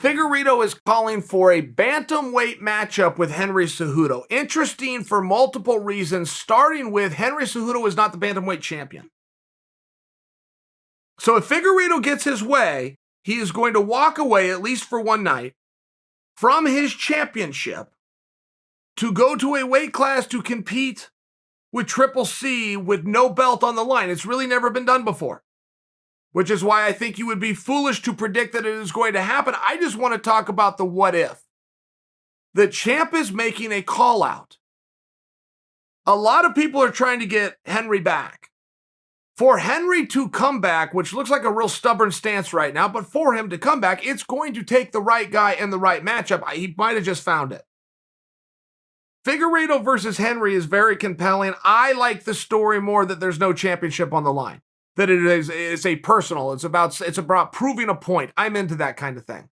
Figueiredo is calling for a bantamweight matchup with Henry Cejudo. Interesting for multiple reasons, starting with Henry Cejudo is not the bantamweight champion. So if Figueiredo gets his way, he is going to walk away, at least for one night, from his championship to go to a weight class to compete with Triple C with no belt on the line. It's really never been done before, which is why I think you would be foolish to predict that it is going to happen. I just want to talk about the what if. The champ is making a call out. A lot of people are trying to get Henry back. For Henry to come back, which looks like a real stubborn stance right now, but for him to come back, it's going to take the right guy and the right matchup. He might have just found it. Figueiredo versus Henry is very compelling. I like the story more that there's no championship on the line. That it's a personal. It's about proving a point. I'm into that kind of thing.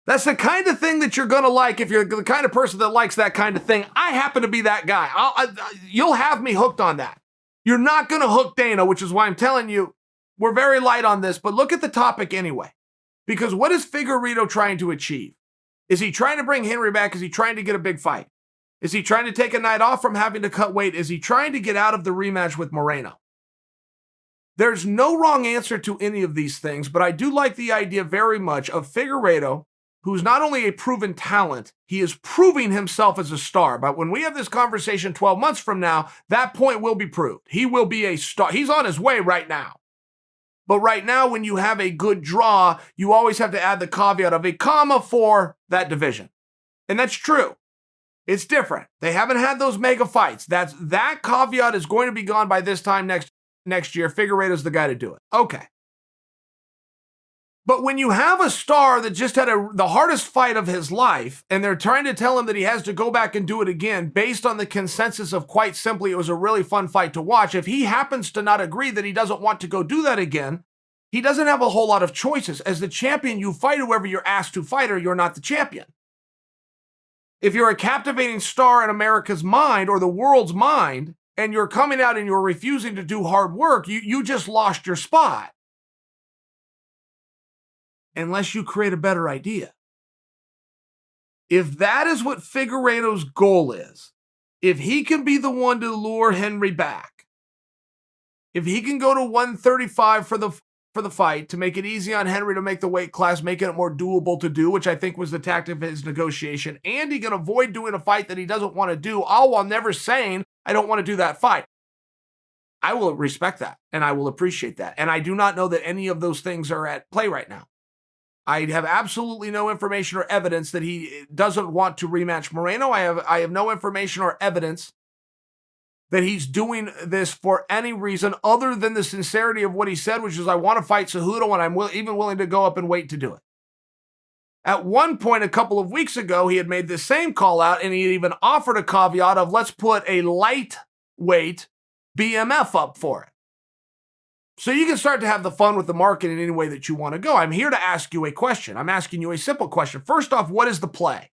That's the kind of thing that you're going to like if you're the kind of person that likes that kind of thing. I happen to be that guy. You'll have me hooked on that. You're not going to hook Dana, which is why I'm telling you, we're very light on this, but look at the topic anyway. Because what is Figueiredo trying to achieve? Is he trying to bring Henry back? Is he trying to get a big fight? Is he trying to take a night off from having to cut weight? Is he trying to get out of the rematch with Moreno? There's no wrong answer to any of these things, but I do like the idea very much of Figueiredo, who's not only a proven talent, he is proving himself as a star. But when we have this conversation 12 months from now, that point will be proved. He will be a star. He's on his way right now. But right now, when you have a good draw, you always have to add the caveat of a comma for that division. And that's true. It's different. They haven't had those mega fights. That caveat is going to be gone by this time next year. Figueiredo's the guy to do it. Okay. But when you have a star that just had the hardest fight of his life, and they're trying to tell him that he has to go back and do it again based on the consensus of quite simply it was a really fun fight to watch, if he happens to not agree that he doesn't want to go do that again, he doesn't have a whole lot of choices. As the champion, you fight whoever you're asked to fight or you're not the champion. If you're a captivating star in America's mind or the world's mind, and you're coming out and you're refusing to do hard work, you just lost your spot. Unless you create a better idea. If that is what Figueiredo's goal is, if he can be the one to lure Henry back, if he can go to 135 for the fight to make it easy on Henry to make the weight class, making it more doable to do, which I think was the tactic of his negotiation, and he can avoid doing a fight that he doesn't want to do, all while never saying, I don't want to do that fight. I will respect that, and I will appreciate that. And I do not know that any of those things are at play right now. I have absolutely no information or evidence that he doesn't want to rematch Moreno. I have no information or evidence that he's doing this for any reason other than the sincerity of what he said, which is, I want to fight Cejudo, and I'm even willing to go up and wait to do it. At one point, a couple of weeks ago, he had made the same call out, and he even offered a caveat of, let's put a lightweight BMF up for it. So you can start to have the fun with the market in any way that you want to go. I'm here to ask you a question. I'm asking you a simple question. First off, what is the play?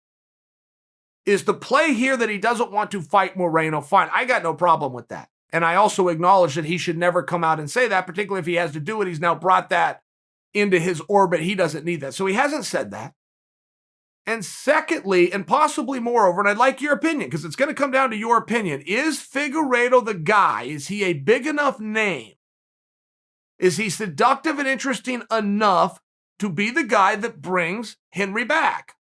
Is the play here that he doesn't want to fight Moreno? Fine, I got no problem with that. And I also acknowledge that he should never come out and say that, particularly if he has to do it. He's now brought that into his orbit. He doesn't need that. So he hasn't said that. And secondly, and possibly moreover, and I'd like your opinion, because it's going to come down to your opinion, is Figueiredo the guy? Is he a big enough name? Is he seductive and interesting enough to be the guy that brings Henry back?